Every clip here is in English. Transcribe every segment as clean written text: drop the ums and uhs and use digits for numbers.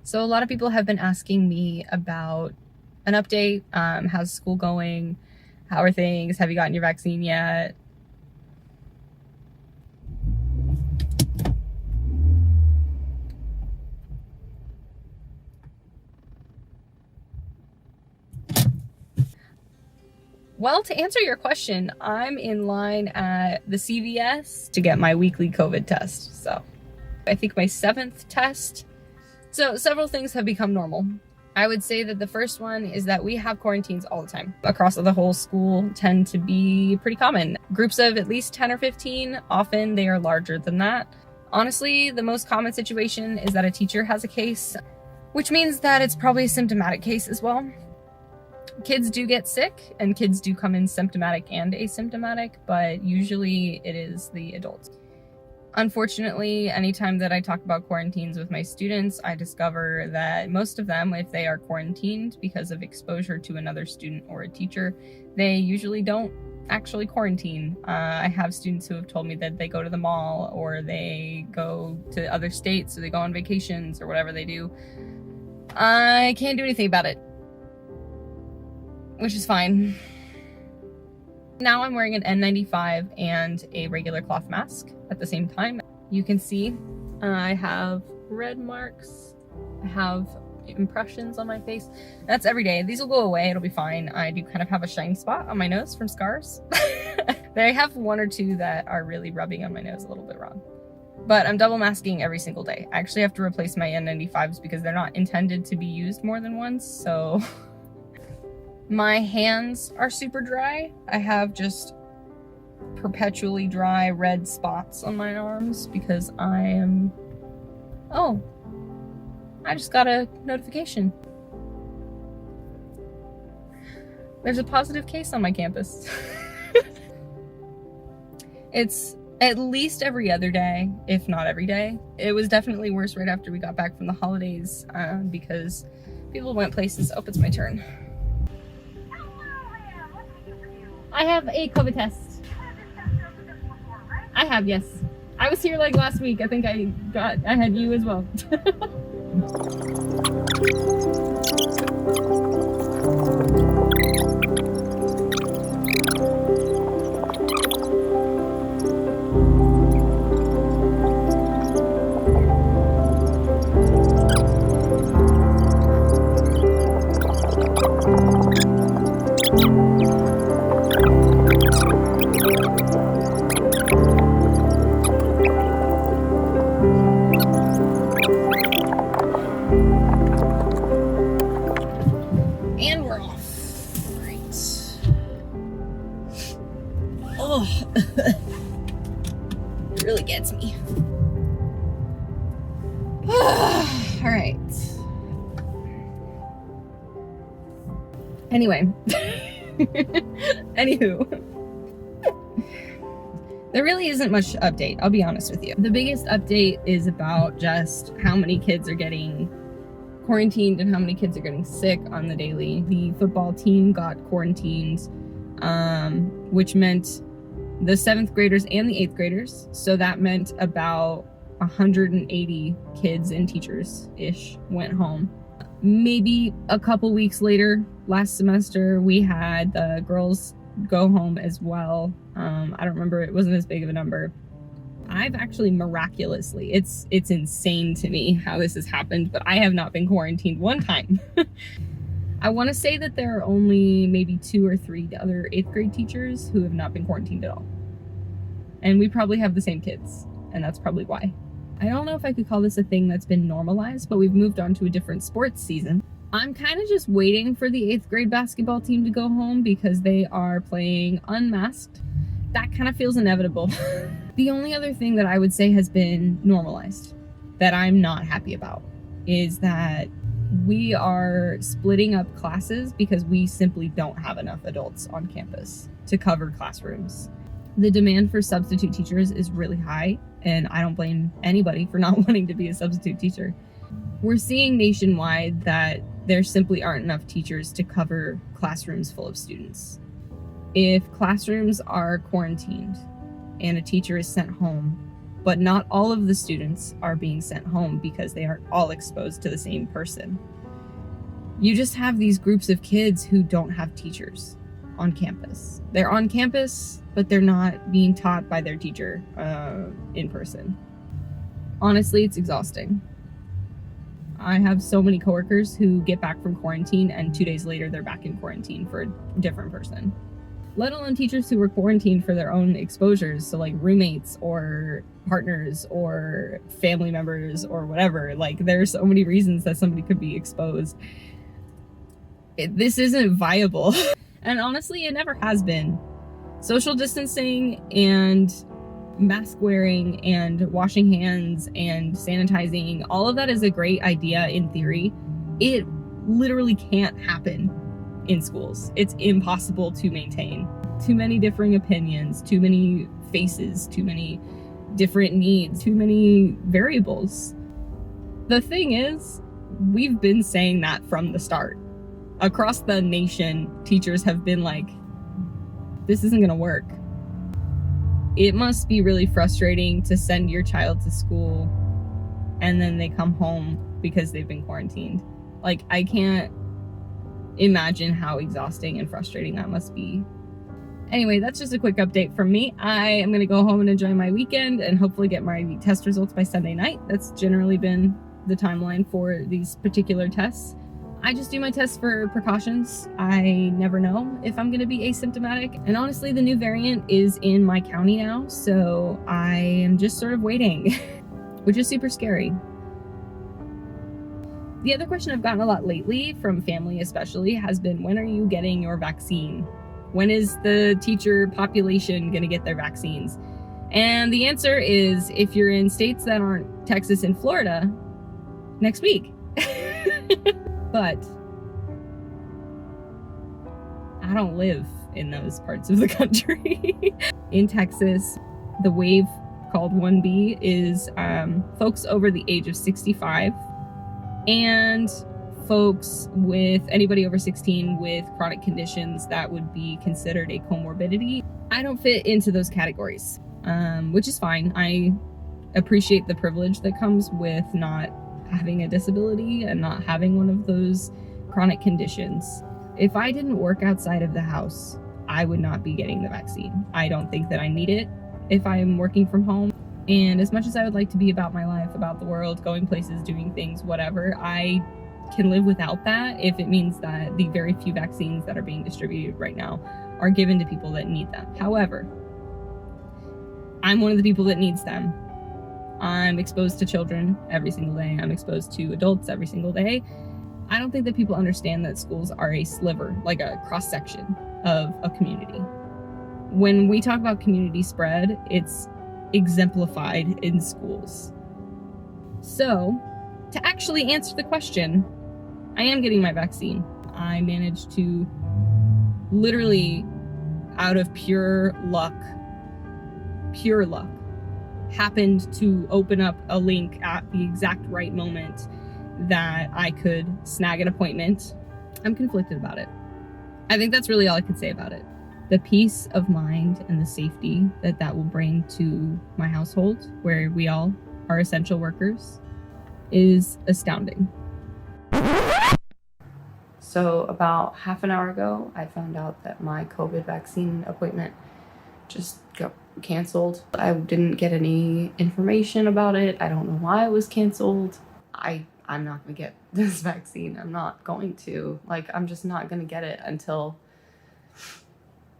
So a lot of people have been asking me about an update. How's school going? How are things? Have you gotten your vaccine yet? Well, to answer your question, I'm in line at the CVS to get my weekly COVID test. So I think my 7th test. So several things have become normal. I would say that the first one is that we have quarantines all the time. Across the whole school tend to be pretty common. Groups of at least 10 or 15, often they are larger than that. Honestly, the most common situation is that a teacher has a case, which means that it's probably a symptomatic case as well. Kids do get sick and kids do come in symptomatic and asymptomatic, but usually it is the adults. Unfortunately, anytime that I talk about quarantines with my students, I discover that most of them, if they are quarantined because of exposure to another student or a teacher, they usually don't actually quarantine. I have students who have told me that they go to the mall or they go to other states or they go on vacations or whatever they do. I can't do anything about it, which is fine. Now I'm wearing an N95 and a regular cloth mask at the same time. You can see I have red marks, I have impressions on my face. That's every day. These will go away, it'll be fine. I do kind of have a shine spot on my nose from scars. I have 1 or 2 that are really rubbing on my nose a little bit wrong. But I'm double masking every single day. I actually have to replace my N95s because they're not intended to be used more than once, so my hands are super dry. I have just perpetually dry red spots on my arms because oh, I just got a notification. There's a positive case on my campus. It's at least every other day, if not every day. It was definitely worse right after we got back from the holidays because people went places. Oh, it's my turn. I have a COVID test. I have, yes. I was here like last week. I think I had you as well. And we're off. All right. Oh, it really gets me. All right. Anyway. Anywho. There really isn't much update, I'll be honest with you. The biggest update is about just how many kids are getting quarantined and how many kids are getting sick on the daily. The football team got quarantined, which meant the 7th graders and the 8th graders. So that meant about 180 kids and teachers-ish went home. Maybe a couple weeks later, last semester, we had the girls go home as well. I don't remember, it wasn't as big of a number. I've actually miraculously, it's insane to me how this has happened, but I have not been quarantined one time. I want to say that there are only maybe 2 or 3 other 8th grade teachers who have not been quarantined at all. And we probably have the same kids, and that's probably why. I don't know if I could call this a thing that's been normalized, but we've moved on to a different sports season. I'm kind of just waiting for the 8th grade basketball team to go home because they are playing unmasked. That kind of feels inevitable. The only other thing that I would say has been normalized that I'm not happy about is that we are splitting up classes because we simply don't have enough adults on campus to cover classrooms. The demand for substitute teachers is really high, and I don't blame anybody for not wanting to be a substitute teacher. We're seeing nationwide that there simply aren't enough teachers to cover classrooms full of students. If classrooms are quarantined and a teacher is sent home, but not all of the students are being sent home because they aren't all exposed to the same person. You just have these groups of kids who don't have teachers on campus. They're on campus, but they're not being taught by their teacher in person. Honestly, it's exhausting. I have so many coworkers who get back from quarantine and 2 days later they're back in quarantine for a different person. Let alone teachers who were quarantined for their own exposures, so like roommates or partners or family members or whatever. Like, there's so many reasons that somebody could be exposed. This isn't viable. And honestly, it never has been. Social distancing and mask wearing and washing hands and sanitizing, all of that is a great idea in theory. It literally can't happen in schools. It's impossible to maintain. Too many differing opinions, too many faces, too many different needs, too many variables. The thing is, we've been saying that from the start. Across the nation, teachers have been like, this isn't gonna work. It must be really frustrating to send your child to school and then they come home because they've been quarantined. Like, I can't imagine how exhausting and frustrating that must be. Anyway, that's just a quick update from me. I am going to go home and enjoy my weekend and hopefully get my test results by Sunday night. That's generally been the timeline for these particular tests. I just do my tests for precautions. I never know if I'm going to be asymptomatic. And honestly, the new variant is in my county now, so I am just sort of waiting, which is super scary. The other question I've gotten a lot lately from family especially has been, when are you getting your vaccine? When is the teacher population going to get their vaccines? And the answer is, if you're in states that aren't Texas and Florida, next week. But I don't live in those parts of the country. In Texas, the wave called 1B is folks over the age of 65 and folks with anybody over 16 with chronic conditions that would be considered a comorbidity. I don't fit into those categories, which is fine. I appreciate the privilege that comes with not having a disability and not having one of those chronic conditions. If I didn't work outside of the house, I would not be getting the vaccine. I don't think that I need it if I'm working from home. And as much as I would like to be about my life, about the world, going places, doing things, whatever, I can live without that if it means that the very few vaccines that are being distributed right now are given to people that need them. However, I'm one of the people that needs them. I'm exposed to children every single day. I'm exposed to adults every single day. I don't think that people understand that schools are a sliver, like a cross-section of a community. When we talk about community spread, it's exemplified in schools. So, to actually answer the question, I am getting my vaccine. I managed to literally, out of pure luck, happened to open up a link at the exact right moment that I could snag an appointment. I'm conflicted about it. I think that's really all I could say about it. The peace of mind and the safety that that will bring to my household, where we all are essential workers, is astounding. So about half an hour ago, I found out that my COVID vaccine appointment just got canceled. I didn't get any information about it. I don't know why it was canceled. I'm not gonna get this vaccine. I'm not going to. Like, I'm just not gonna get it until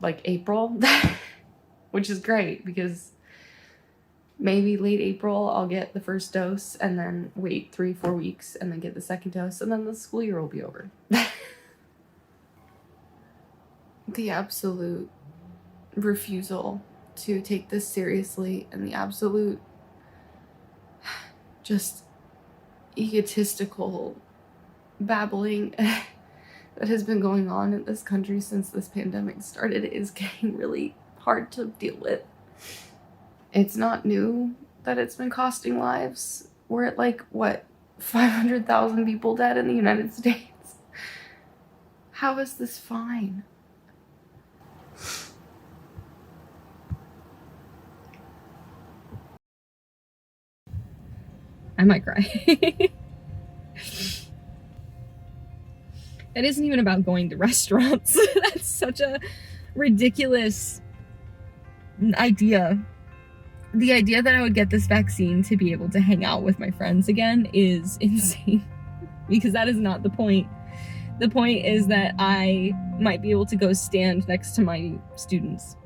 like April, which is great because maybe late April I'll get the first dose and then wait 3-4 weeks and then get the second dose and then the school year will be over. The absolute refusal to take this seriously and the absolute just egotistical babbling that has been going on in this country since this pandemic started is getting really hard to deal with. It's not new that it's been costing lives. We're at like, what, 500,000 people dead in the United States? How is this fine? I might cry. It isn't even about going to restaurants. That's such a ridiculous idea. The idea that I would get this vaccine to be able to hang out with my friends again is insane, because that is not the point. The point is that I might be able to go stand next to my students.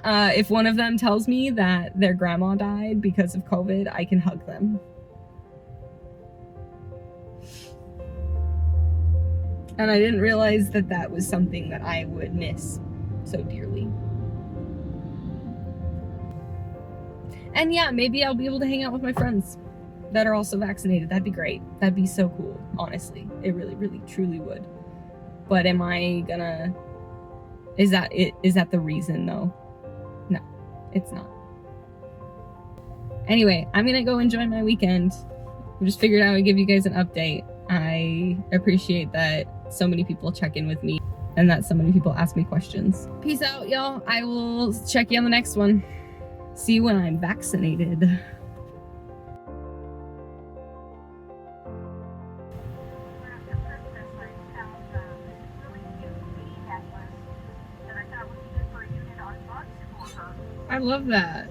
If one of them tells me that their grandma died because of COVID, I can hug them. And I didn't realize that that was something that I would miss so dearly. And yeah, maybe I'll be able to hang out with my friends that are also vaccinated. That'd be great. That'd be so cool, honestly. It really, really, truly would. But am I gonna... Is that it? Is that the reason, though? No, it's not. Anyway, I'm gonna go enjoy my weekend. I just figured I would give you guys an update. I appreciate that so many people check in with me and that so many people ask me questions. Peace out, y'all. I will check you on the next one. See you when I'm vaccinated. I love that.